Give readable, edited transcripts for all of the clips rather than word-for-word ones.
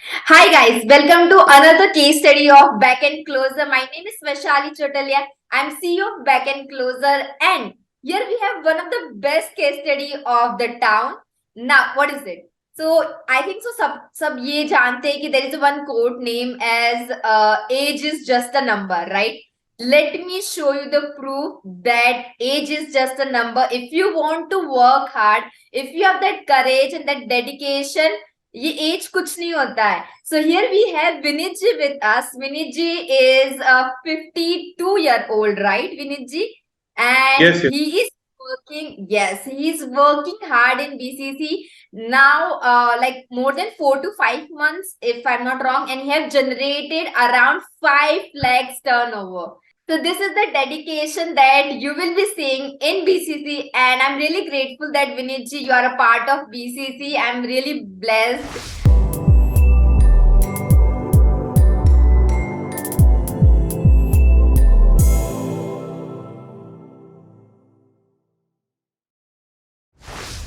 Hi guys, welcome to another case study of Back and Closer. My name is Vaishali Chotalia. I'm CEO of Back and Closer, and here we have one of the best case study of the town. Now, what is it? So I think so. सब ये जानते हैं कि there is one quote name as age is just a number, right? Let me show you the proof that age is just a number. If you want to work hard, if you have that courage and that dedication, ये as कुछ नहीं होता है. So here we have Vinit ji with us. Vinit ji is a 52-year-old, right, Vinit ji? And Yes, yes. he is working, yes, he is working hard in BCC now, like more than 4 to 5 months, if I'm not wrong, and he have generated around 5 lakhs turnover. So this is the dedication that you will be seeing in BCC, and I'm really grateful that Vinit ji, you are a part of BCC. I'm really blessed.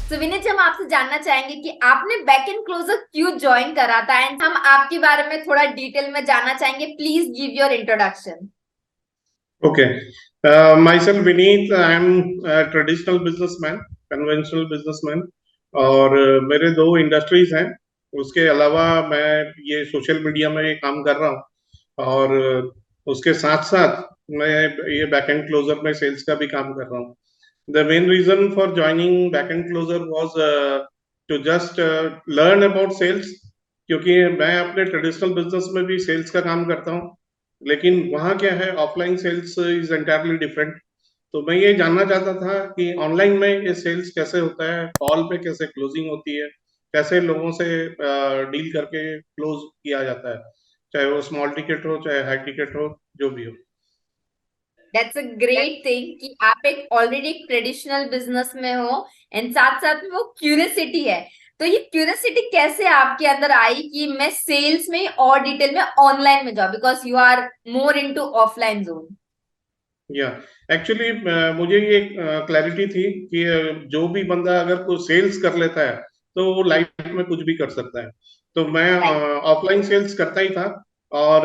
तो विनीत जी, हम आपसे जानना चाहेंगे कि आपने back end closure क्यों join करा था, एंड हम आपके बारे में थोड़ा डिटेल में जानना चाहेंगे. Please give your introduction. Okay. Myself, Vineet, I am a traditional businessman, conventional businessman, और मेरे दो इंडस्ट्रीज हैं. उसके अलावा मैं ये सोशल मीडिया में काम कर रहा हूँ, और उसके साथ साथ मैं ये बैक एंड क्लोजर में सेल्स का भी काम कर रहा हूँ. The main reason for joining Back and Closer was to just learn about sales, क्योंकि मैं अपने ट्रेडिशनल बिजनेस में भी सेल्स का काम करता हूँ, लेकिन वहाँ क्या है, offline sales is entirely different. तो मैं ये जानना चाहता था कि ऑनलाइन में ये सेल्स कैसे होता है, कॉल पे कैसे क्लोजिंग होती है, कैसे लोगों से डील करके क्लोज किया जाता है, चाहे वो स्मॉल टिकट हो चाहे हाई टिकट हो, जो भी हो. दैट्स अ ग्रेट थिंग कि आप एक ऑलरेडी एक ट्रेडिशनल बिजनेस में हो, एंड साथ साथ में वो क्यूरियोसिटी है. तो ये क्यूरियोसिटी कैसे आपके अंदर आई कि मैं सेल्स में और डिटेल में ऑनलाइन में जाऊं, because you are more into offline zone. या एक्चुअली मुझे ये क्लैरिटी थी कि जो भी बंदा अगर कोई सेल्स कर लेता है तो वो लाइफ में कुछ भी कर सकता है. तो मैं राइट. ऑफलाइन सेल्स करता ही था, और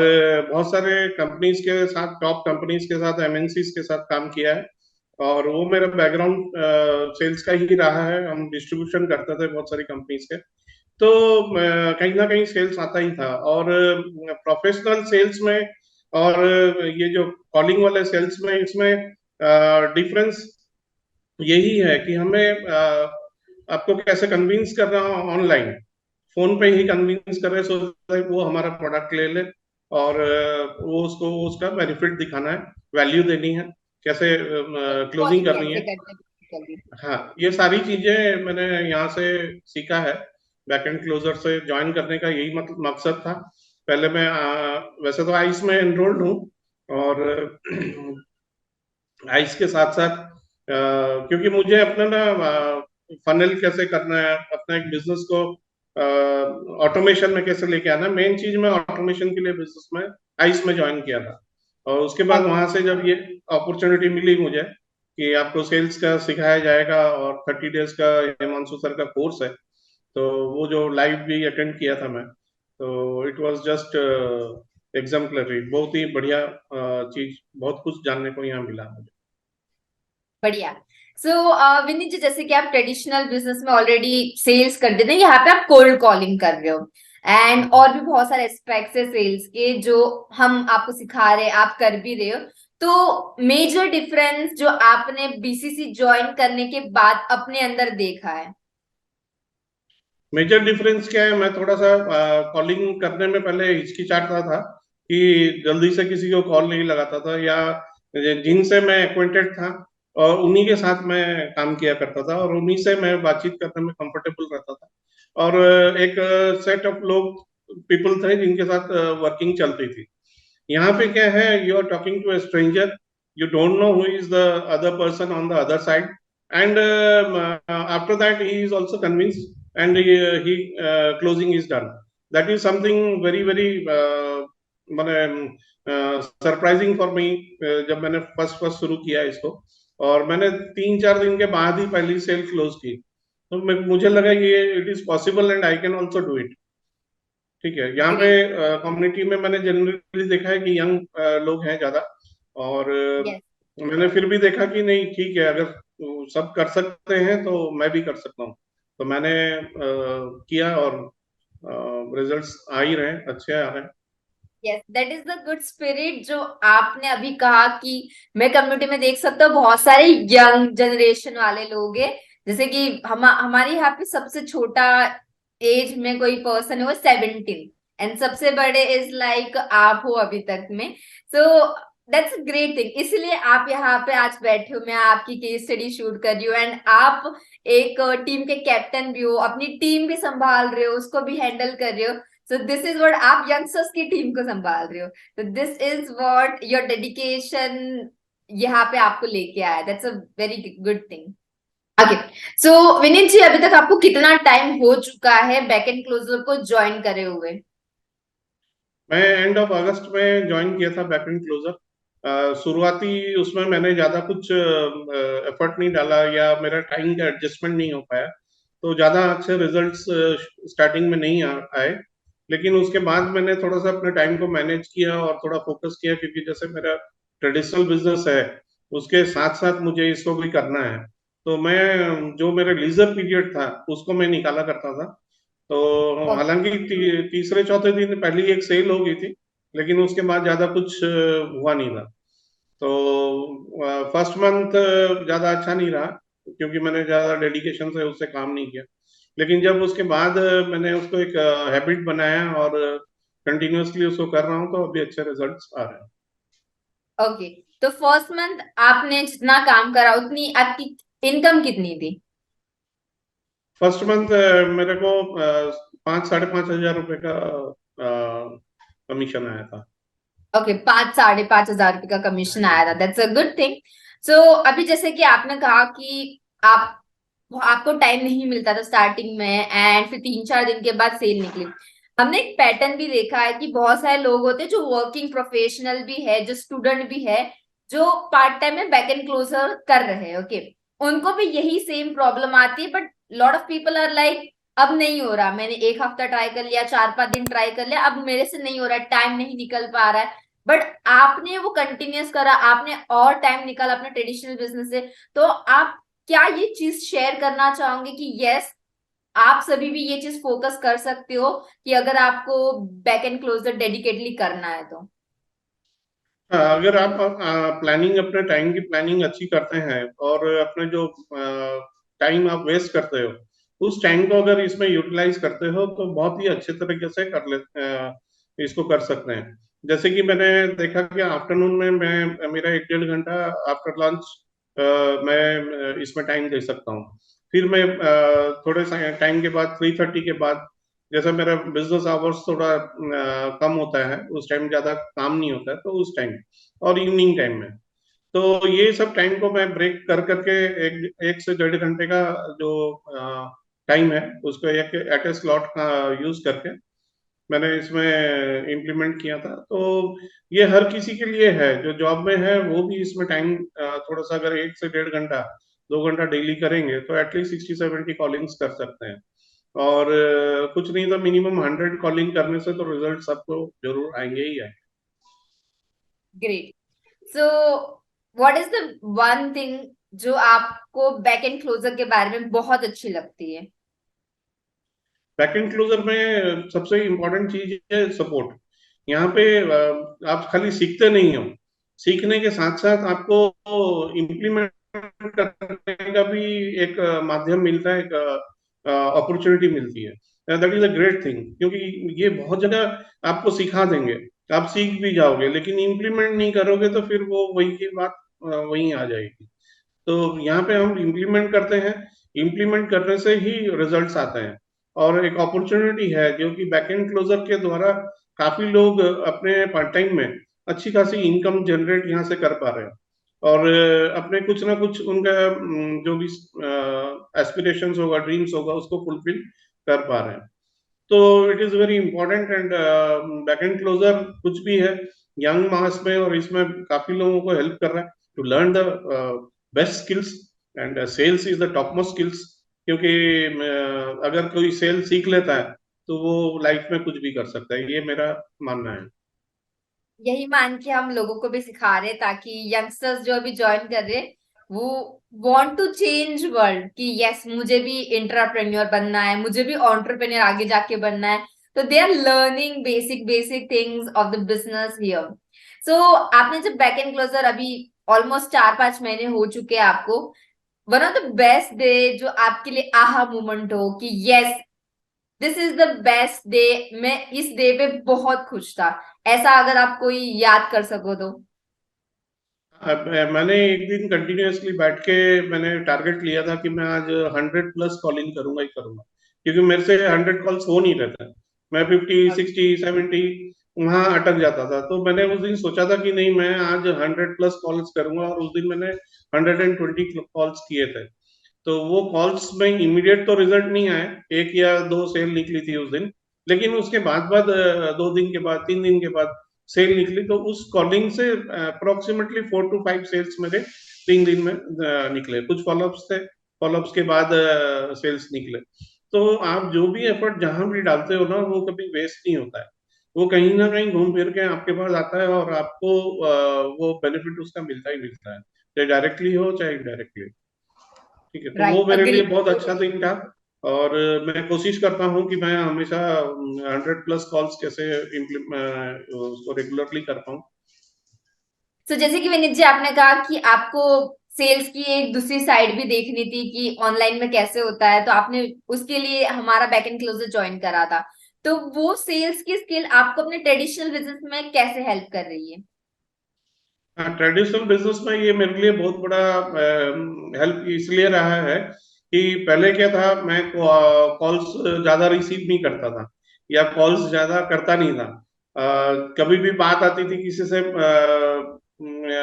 बहुत सारे कंपनीज के साथ, टॉप कंपनीज के साथ, एमएनसीज के साथ काम किया है. और वो मेरा बैकग्राउंड सेल्स का ही रहा है. हम डिस्ट्रीब्यूशन करते थे बहुत सारी कंपनीज के. तो कहीं ना कहीं सेल्स आता ही था. और प्रोफेशनल सेल्स में और ये जो कॉलिंग वाले सेल्स में, इसमें डिफरेंस यही है कि हमें आपको कैसे कन्विंस कर रहा हूँ. ऑनलाइन फोन पे ही कन्विंस कर रहे, सो वो हमारा प्रोडक्ट ले ले, और वो उसको उसका बेनिफिट दिखाना है, वैल्यू देनी है, कैसे क्लोजिंग कॉलिंग करनी कैसे है. करते हैं. हाँ, ये सारी चीजें मैंने यहाँ से सीखा है. बैक एंड क्लोजर से ज्वाइन करने का यही मकसद था. पहले मैं वैसे तो आइस में एनरोल्ड हूँ, और आइस के साथ साथ क्योंकि मुझे अपना ना फनल कैसे करना है, अपना एक बिजनेस को ऑटोमेशन में कैसे लेके आना है, मेन चीज मैं ऑटोमेशन के लिए बिजनेस में आइस में ज्वाइन किया था. और उसके बाद वहां से जब ये अपॉर्चुनिटी मिली मुझे कि आपको सेल्स का सिखाया जाएगा, और 30 डेज का हिमांशु सर का कोर्स है, तो वो जो लाइव भी अटेंड किया था मैं, तो इट वाज जस्ट एग्जाम्पलरी. बहुत ही बढ़िया चीज, बहुत कुछ जानने को यहाँ मिला मुझे. बढ़िया. सो विनीत जी, जैसे कि आप ट्रेडिशनल बिजनेस में ऑलरेडी सेल्स कर देते हैं, यहाँ पे आप कोल्ड कॉलिंग कर रहे हो, एंड और भी बहुत सारे एस्पेक्ट्स है सेल्स के जो हम आपको सिखा रहे हैं, आप कर भी रहे हो. तो मेजर डिफरेंस जो आपने बीसीसी ज्वाइन करने के बाद अपने अंदर देखा है. मेजर डिफरेंस क्या है, मैं थोड़ा सा कॉलिंग करने में पहले हिचकिचाता था कि जल्दी से किसी को कॉल नहीं लगाता था, या जिनसे मैं एक्वेंटेड था और उन्हीं के साथ मैं काम किया करता था, और उन्हीं से मैं बातचीत करने में कंफर्टेबल रहता था. और एक सेट ऑफ लोग, पीपल थे जिनके साथ वर्किंग चलती थी. यहाँ पे क्या है, you are talking to a stranger, you don't know who is the other person on the other side, and after that he is also convinced, and he closing is done. That is something very very माने surprising for me. जब मैंने first first शुरू किया इसको, और मैंने 3-4 दिन के बाद ही पहली सेल क्लोज की, तो मुझे लगा ये it is possible and I can also do it. ठीक है। यहाँ पे ग्रेट। कम्युनिटी में मैंने जनरली देखा है कि यंग लोग हैं ज्यादा। और यस। मैंने फिर भी देखा कि नहीं ठीक है, अगर सब कर सकते हैं तो मैं भी कर सकता हूँ। तो मैंने किया और रिजल्ट्स आ ही रहे हैं, अच्छे आ रहे हैं। Yes, that is the good spirit जो आपने अभी कहा कि मैं कम्युनिटी में देख सकता हूँ बहुत सारे यंग जनरेशन वाले लोग हैं। जैसे कि हमारे यहाँ पे सबसे छोटा एज में कोई पर्सन है वो 17, एंड सबसे बड़े इज लाइक आप हो अभी तक में। सो दैट्स ग्रेट थिंग, इसलिए आप यहाँ पे आज बैठे हो, मैं आपकी केस स्टडी शूट कर रही हूँ, एंड आप एक टीम के कैप्टन भी हो, अपनी टीम भी संभाल रहे हो, उसको भी हैंडल कर रहे हो। सो दिस इज व्हाट आप यंगस्टर्स की टीम को संभाल रहे हो। तो this is what your dedication यहाँ पे आपको लेके आया, that's a very good thing. Okay, so Vineet ji, अभी तक आपको कितना टाइम हो चुका है बैक एंड क्लोजर को ज्वाइन करे हुए? मैं एंड ऑफ अगस्त में ज्वाइन किया था बैक एंड क्लोजर। शुरुआती उसमें मैंने ज्यादा कुछ एफर्ट नहीं डाला, या मेरा टाइम का एडजस्टमेंट नहीं हो पाया, तो ज्यादा अच्छे रिजल्ट्स स्टार्टिंग में नहीं आए। लेकिन उसके बाद मैंने थोड़ा सा अपने टाइम को मैनेज किया और थोड़ा फोकस किया, क्योंकि जैसे मेरा ट्रेडिशनल बिजनेस है, उसके साथ साथ मुझे इसको भी करना है। तो मैं जो मेरा लीजर पीरियड था उसको मैं निकाला करता था। तो हालांकि तीसरे चौथे दिन पहली एक सेल हो गई थी, लेकिन उसके बाद ज्यादा कुछ हुआ नहीं था। तो फर्स्ट मंथ ज्यादा अच्छा नहीं रहा, क्योंकि मैंने ज्यादा डेडिकेशन से उससे काम नहीं किया। लेकिन जब उसके बाद मैंने उसको एक हैबिट बनाया और कंटिन्यूअसली उसको कर रहा हूँ, तो अभी अच्छे रिजल्ट्स आ रहे हैं। ओके, तो फर्स्ट मंथ आपने जितना काम करा उतनी आपकी इनकम कितनी थी? फर्स्ट मंथ मेरे को 5-5.5 हजार रुपए का कमीशन आया था। ओके, 5-5.5 हजार रुपए का कमीशन आया था, दैट्स अ गुड थिंग। सो अभी जैसे कि आपने कहा कि आप आपको टाइम नहीं मिलता था स्टार्टिंग में, एंड फिर 3-4 दिन के बाद सेल निकली। हमने एक पैटर्न भी देखा है कि बहुत सारे लोग होते हैं जो वर्किंग प्रोफेशनल भी है, जो स्टूडेंट भी है, जो पार्ट टाइम में बैक एंड क्लोजर कर रहे हैं। ओके, उनको भी यही सेम प्रॉब्लम आती है, but lot of people are like अब नहीं हो रहा, मैंने एक हफ्ता ट्राई कर लिया, 4-5 दिन ट्राई कर लिया, अब मेरे से नहीं हो रहा है, टाइम नहीं निकल पा रहा है। बट आपने वो कंटिन्यूअस करा, आपने और टाइम निकाला अपने ट्रेडिशनल बिजनेस से। तो आप क्या ये चीज शेयर करना चाहोगे कि यस, आप सभी भी ये चीज फोकस कर सकते हो कि अगर आपको बैक एंड क्लोजर डेडिकेटली करना है तो? हाँ, अगर आप प्लानिंग, अपने टाइम की प्लानिंग अच्छी करते हैं, और अपने जो टाइम आप वेस्ट करते हो, उस टाइम को अगर इसमें यूटिलाइज करते हो, तो बहुत ही अच्छे तरीके से इसको कर सकते हैं। जैसे कि मैंने देखा कि आफ्टरनून में मैं मेरा 1-1.5 घंटा आफ्टर लंच मैं इसमें टाइम दे सकता हूँ। फिर मैं थोड़े टाइम के बाद 3:30 के बाद, जैसे मेरा बिजनेस आवर्स थोड़ा कम होता है, उस टाइम ज्यादा काम नहीं होता है, तो उस टाइम और इवनिंग टाइम में, तो ये सब टाइम को मैं ब्रेक कर करके 1 से 1.5 घंटे का जो टाइम है, उसको एक एट ए स्लॉट का यूज करके मैंने इसमें इम्प्लीमेंट किया था। तो ये हर किसी के लिए है, जो जॉब में है वो भी इसमें टाइम थोड़ा सा, अगर 1 से 1.5 घंटा 2 घंटा डेली करेंगे, तो एटलीस्ट 60-70 कॉलिंग्स कर सकते हैं। और कुछ नहीं तो मिनिमम 100 कॉलिंग करने से तो रिजल्ट सबको जरूर आएंगे ही आएंगे। Great. So what is the one thing जो आपको बैक एंड क्लोजर के बारे में बहुत अच्छी लगती है? बैक एंड क्लोजर में सबसे इम्पोर्टेंट चीज है सपोर्ट। यहाँ पे आप खाली सीखते नहीं हो, सीखने के साथ साथ आपको इम्प्लीमेंट करने का भी एक माध्यम मिलता है, एक अपॉर्चुनिटी मिलती है। That is a great thing, क्योंकि ये बहुत जगह आपको सिखा देंगे, आप सीख भी जाओगे, लेकिन इम्प्लीमेंट नहीं करोगे तो फिर वो वही की बात वहीं आ जाएगी। तो यहाँ पे हम इम्प्लीमेंट करते हैं, इम्प्लीमेंट करने से ही रिजल्ट्स आते हैं। और एक अपॉर्चुनिटी है जो कि बैक एंड क्लोजर के द्वारा काफी लोग अपने पार्ट टाइम में अच्छी खासी इनकम जनरेट यहाँ से कर पा रहे हैं, और अपने कुछ ना कुछ उनका जो भी एस्पिरेशंस होगा, ड्रीम्स होगा, उसको फुलफिल कर पा रहे हैं। तो it is very important. And back end closer कुछ भी है, यंग मास में और इसमें काफी लोगों को हेल्प कर रहा है to learn the best skills. And sales is the top most skills, क्योंकि अगर कोई सेल सीख लेता है, तो वो लाइफ में कुछ भी कर सकता है, ये मेरा मानना है। यही मान के हम लोगों को भी सिखा रहे हैं, ताकि यंगस्टर्स जो अभी ज्वाइन कर रहे हैं वो वांट टू चेंज वर्ल्ड, कि यस मुझे भी इंटरप्रेन्योर बनना है, मुझे भी एंटरप्रेन्योर आगे जाके बनना है। तो they are learning basic basic things of the business here. So आपने जब बैक एंड क्लोजर अभी ऑलमोस्ट 4-5 महीने हो चुके हैं आपको, one of the best day जो आपके लिए आहा मोमेंट हो कि yes this is the best day, मैं इस डे पे बहुत खुश था, ऐसा अगर आप कोई याद कर सको तो। अब मैंने एक दिन कंटिन्यूअसली बैठ के मैंने टारगेट लिया था कि मैं आज 100+ कॉलिंग करूंगा ही करूंगा, क्योंकि मेरे से 100 कॉल्स हो नहीं रहे थे। मैं 50, 60, 70 वहां अटक जाता था। तो मैंने उस दिन सोचा था कि नहीं, मैं आज 100+ कॉल्स करूंगा, और उस दिन मैंने 120 कॉल्स किए थे। तो वो कॉल्स में इमीडिएट तो रिजल्ट नहीं आए, एक या दो सेल निकली थी उस दिन, लेकिन उसके बाद 2 दिन के बाद, 3 दिन के बाद सेल निकली। तो उस कॉलिंग से अप्रोक्सीमेटली 4 to 5 सेल्स मेरे 3 दिन में निकले। कुछ फॉलोअप्स थे, फॉलोअप्स के बाद सेल्स निकले। तो आप जो भी एफर्ट जहां भी डालते हो ना, वो कभी वेस्ट नहीं होता है। वो कहीं ना कहीं घूम फिर के आपके पास आता है, और आपको वो बेनिफिट उसका मिलता ही मिलता है, चाहे डायरेक्टली हो चाहे इनडायरेक्टली। ठीक है, तो वो राइट, मेरे अग्री। लिए बहुत अच्छा दिन था। और मैं कोशिश करता हूँ कि मैं हमेशा 100+ कॉल्स कैसे उसको रेगुलरली कर पाऊँ। तो जैसे कि विनीत जी आपने कहा कि आपको सेल्स की एक दूसरी साइड भी देखनी थी कि ऑनलाइन में कैसे होता है, तो आपने उसके लिए हमारा बैक एंड क्लोजर ज्वाइन करा था। तो वो सेल्स की स्किल आपको अपने ट्रेडिशनल बिजनेस में कैसे हेल्प कर रही है? हाँ, ट्रेडिशनल बिजनेस में ये मेरे लिए बहुत बड़ा हेल्प इसलिए रहा है कि पहले क्या था, मैं कॉल्स ज्यादा रिसीव नहीं करता था, या कॉल्स ज्यादा करता नहीं था। कभी भी बात आती थी किसी से,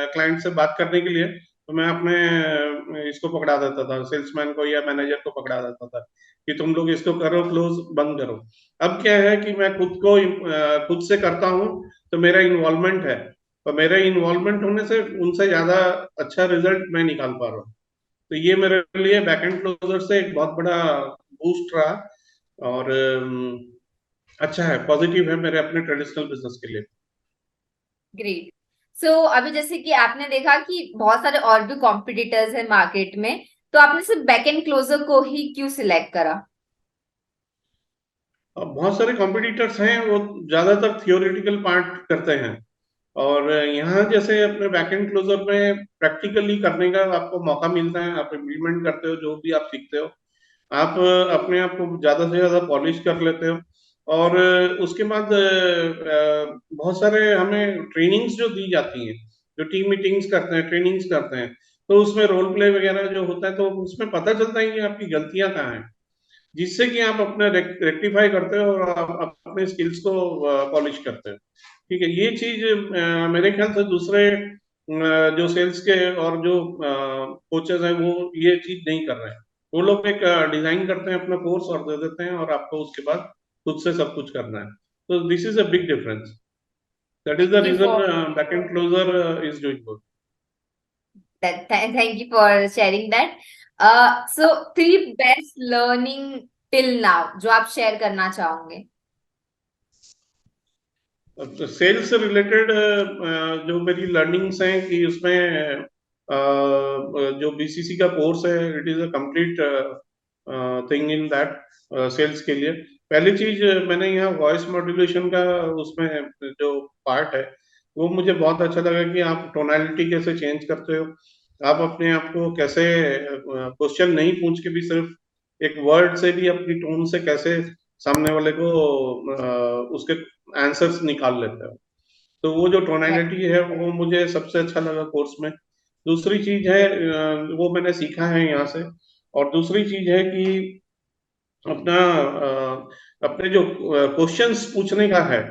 क्लाइंट से बात करने के लिए, तो मैं अपने इसको पकड़ा देता था, सेल्समैन को या मैनेजर को पकड़ा देता था कि तुम लोग इसको करो, क्लोज बंद करो। अब क्या है कि मैं खुद से करता हूँ, तो मेरा इन्वॉल्वमेंट है, और मेरे इन्वॉल्वमेंट होने से उनसे ज्यादा अच्छा रिजल्ट मैं निकाल पा रहा हूँ। तो ये मेरे लिए बैकएंड क्लोजर से एक बहुत बड़ा बूस्ट रहा। और अच्छा है, पॉजिटिव है मेरे अपने ट्रेडिशनल बिजनेस के लिए। ग्रेट। सो अभी जैसे कि आपने देखा कि बहुत सारे और भी कॉम्पिटिटर्स हैं मार्केट में, तो आपने सिर्फ बैक एंड क्लोजर को ही क्यों सिलेक्ट करा? अब बहुत सारे कॉम्पिटिटर्स हैं, वो ज्यादातर थियोरेटिकल पार्ट करते हैं, और यहाँ जैसे अपने बैकएंड क्लोजर में प्रैक्टिकली करने का आपको मौका मिलता है। आप इम्प्लीमेंट करते हो जो भी आप सीखते हो, आप अपने आप को ज्यादा से ज्यादा पॉलिश कर लेते हो। और उसके बाद बहुत सारे हमें ट्रेनिंग्स जो दी जाती हैं, जो टीम मीटिंग्स करते हैं, ट्रेनिंग्स करते हैं, तो उसमें रोल प्ले वगैरह जो होता है, तो उसमें पता चलता है कि आपकी गलतियां कहाँ हैं, जिससे कि आप अपने रेक्टिफाई करते हो, और आप अपने स्किल्स को पॉलिश करते हो। ठीक है, ये चीज मेरे ख्याल से दूसरे जो सेल्स के और जो कोचेस हैं, वो ये चीज नहीं कर रहे हैं। वो लोग एक डिजाइन करते हैं अपना कोर्स और दे देते हैं, और आपको उसके बाद खुद से सब कुछ करना है। तो this is a big difference. That is the thank you reason for back end closer is doing good. That, thank you for sharing that. So 3 best learning till now जो आप शेयर करना चाहोगे? तो सेल्स से related जो मेरी learnings हैं कि उसमें जो बीसीसी का कोर्स है, it is a complete thing in that sales के लिए। पहली चीज, मैंने यहाँ वॉइस मॉड्यूलेशन का उसमें जो पार्ट है, वो मुझे बहुत अच्छा लगा कि आप टोनालिटी कैसे चेंज करते हो, आप अपने आप को कैसे क्वेश्चन नहीं पूछ के भी सिर्फ एक वर्ड से भी अपनी टोन से कैसे सामने वाले को उसके आंसर्स निकाल लेते हो। तो वो जो टोनालिटी है, वो मुझे सबसे अच्छा लगा कोर्स में। दूसरी चीज है, वो मैंने सीखा है यहाँ से। और दूसरी चीज है कि अपना अपने जो क्वेश्चंस पूछने का है,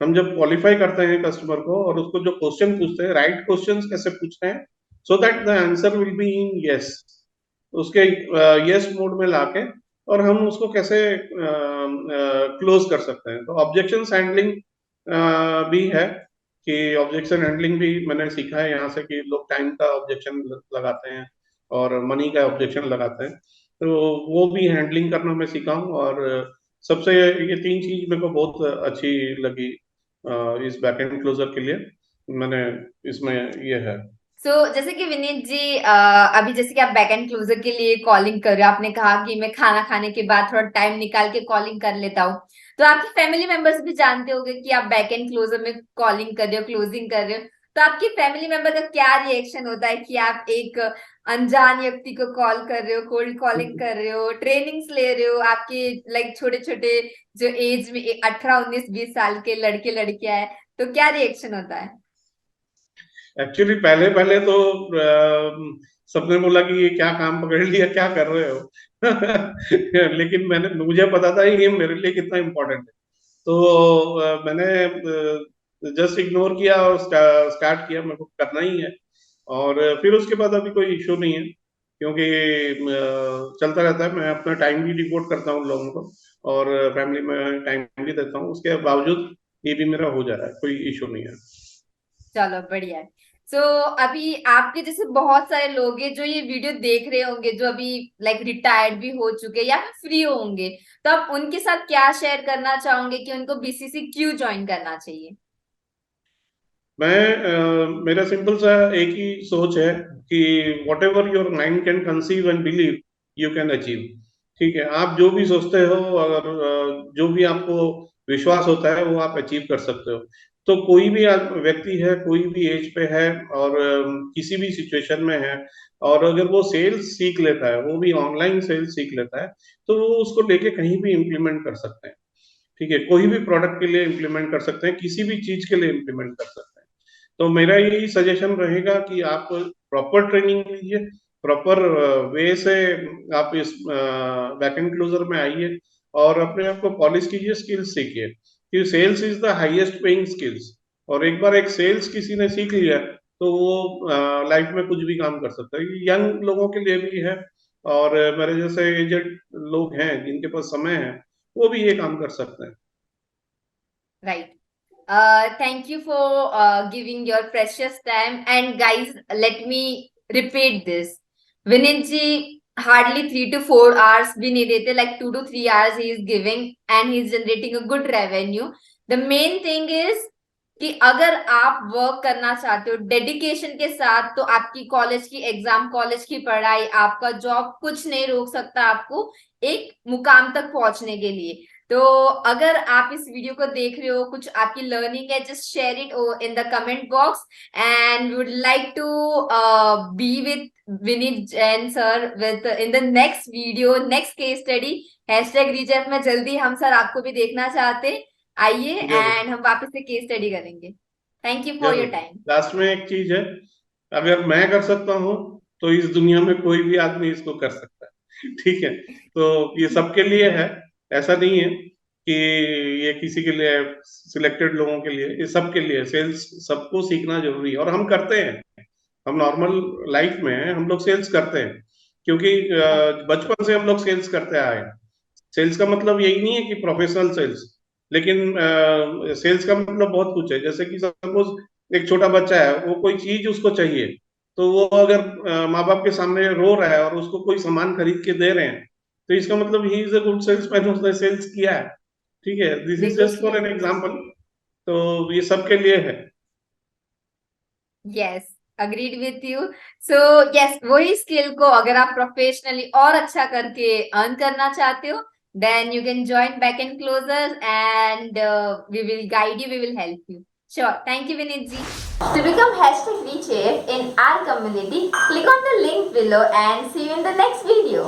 हम जब क्वालिफाई करते हैं कस्टमर को, और उसको जो क्वेश्चन पूछते हैं, राइट क्वेश्चंस कैसे पूछते हैं, so that the answer will be in yes, उसके यस मोड में लाके, और हम उसको कैसे क्लोज कर सकते हैं। तो ऑब्जेक्शन हैंडलिंग भी है, कि ऑब्जेक्शन हैंडलिंग भी मैंने सीखा है यहाँ से, कि लोग टाइम का ऑब्जेक्शन लगाते हैं और मनी का ऑब्जेक्शन लगाते हैं। तो वो भी हैंडलिंग करना मैं सीखा हूँ। और सबसे ये तीन चीज मेरे को बहुत अच्छी लगी इस बैक एंड क्लोजर के लिए। मैंने इसमें ये है। जैसे कि विनीत जी, अभी जैसे कि आप बैक एंड क्लोजर के लिए कॉलिंग कर रहे हो, आपने कहा कि मैं खाना खाने के बाद थोड़ा टाइम निकाल के कॉलिंग कर लेता हूँ। तो आपके फैमिली मेंबर्स भी जानते होंगे कि आप बैक एंड क्लोजर में कॉलिंग कर रहे हो, क्लोजिंग कर रहे हो। तो आपके फैमिली मेंबर का क्या रिएक्शन होता है कि आप एक अनजान व्यक्ति को कॉल कर रहे हो, कोल्ड कॉलिंग कर रहे हो, ट्रेनिंग्स ले रहे हो, आपके लाइक छोटे छोटे जो एज में 18 19 20 साल के लड़के लड़कियां है, तो क्या रिएक्शन होता है? एक्चुअली पहले पहले तो सबने बोला कि ये क्या काम पकड़ लिया, क्या कर रहे हो। लेकिन मुझे पता था ये मेरे लिए कितना इम्पोर्टेंट है। तो मैंने जस्ट इग्नोर किया और स्टार्ट किया, मेरे को करना ही है। और फिर उसके बाद अभी कोई इशू नहीं है, क्योंकि चलता रहता है। मैं अपना टाइम भी डिवोट करता हूँ लोगों को, और फैमिली में टाइम भी देता हूँ। उसके बावजूद ये भी मेरा हो जा रहा है, कोई इशू नहीं है। चलो बढ़िया है। अभी आपके जैसे बहुत सारे लोग हैं जो ये वीडियो देख रहे होंगे, जो अभी लाइक रिटायर्ड भी हो चुके या फिर फ्री होंगे। तो आप उनके साथ क्या शेयर करना चाहोगे कि उनको बीसीसी क्यों ज्वाइन करना चाहिए? मेरा सिंपल सा एक ही सोच है कि what ever your mind can conceive and believe, you can achieve. ठीक है, आप जो भी सोचते हो, अगर जो भी आपको विश्वास होता है, वो आप अचीव कर सकते हो। तो कोई भी व्यक्ति है, कोई भी एज पे है, और किसी भी सिचुएशन में है, और अगर वो सेल्स सीख लेता है, वो भी ऑनलाइन सेल्स सीख लेता है, तो वो उसको लेके कहीं भी इम्प्लीमेंट कर सकते हैं। ठीक है, कोई भी प्रोडक्ट के लिए इम्प्लीमेंट कर सकते हैं, किसी भी चीज के लिए इम्प्लीमेंट कर सकते हैं। तो मेरा यही सजेशन रहेगा कि आप प्रॉपर ट्रेनिंग लीजिए, प्रॉपर वे से आप इस बैक एंड क्लोजर में आइए, और अपने आप को पॉलिश कीजिए, स्किल्स सीखिए, कि sales is the highest paying skills. और एक बार एक सेल्स किसी ने सीख लिया, तो वो लाइफ में कुछ भी काम कर सकता है। ये यंग लोगों के लिए भी है, और मेरे जैसे एजेड लोग हैं जिनके पास समय है, वो भी ये काम कर सकते हैं। Right. Thank you for giving your precious time. And guys, let me repeat this. Vinit ji hardly 3 to 4 hours भी नहीं देते, like 2 to 3 hours he is giving, and he is generating a good revenue. The main thing is कि अगर आप work करना चाहते हो dedication के साथ, तो आपकी कॉलेज की एग्जाम, कॉलेज की पढ़ाई, आपका जॉब कुछ नहीं रोक सकता आपको एक मुकाम तक पहुंचने के लिए। तो अगर आप इस वीडियो को देख रहे हो, कुछ आपकी लर्निंग है, just share it in the comment box. And would like to be with Vineet Jain sir with in the next video, next case study. #रिचएफ में जल्दी हम सर आपको भी देखना चाहते, आइए जरूर, एंड हम वापस से केस स्टडी करेंगे। थैंक यू फॉर योर जरूर। टाइम। लास्ट में एक चीज है, अगर मैं कर सकता हूँ, तो इस दुनिया में कोई भी आदमी इसको कर सकता है। ठीक है, तो ये सबके लिए है, ऐसा नहीं है कि ये किसी के लिए, सिलेक्टेड लोगों के लिए, ये सबके लिए। सेल्स सबको सीखना जरूरी है, और हम करते हैं। हम नॉर्मल लाइफ में हम लोग सेल्स करते हैं, क्योंकि बचपन से हम लोग सेल्स करते आए हैं। सेल्स का मतलब यही नहीं है कि प्रोफेशनल सेल्स, लेकिन सेल्स का मतलब बहुत कुछ है। जैसे कि सपोज एक छोटा बच्चा है, वो कोई चीज उसको चाहिए, तो वो अगर माँ बाप के सामने रो रहा है और उसको कोई सामान खरीद के दे रहे हैं, तो इसका मतलब ही इज अ गुड सेल्समैन, उसने सेल्स किया है। ठीक है, this is just for an negotiate. Example. तो ये सबके लिए है। Yes, agreed with you. So yes, वही स्किल को अगर आप प्रोफेशनली और अच्छा करके अर्न करना चाहते हो, then you can join back end closer and we will guide you, we will help you. Sure. Thank you, Vinit ji. To become #Rechef in our community, click on the link below and see you in the next video.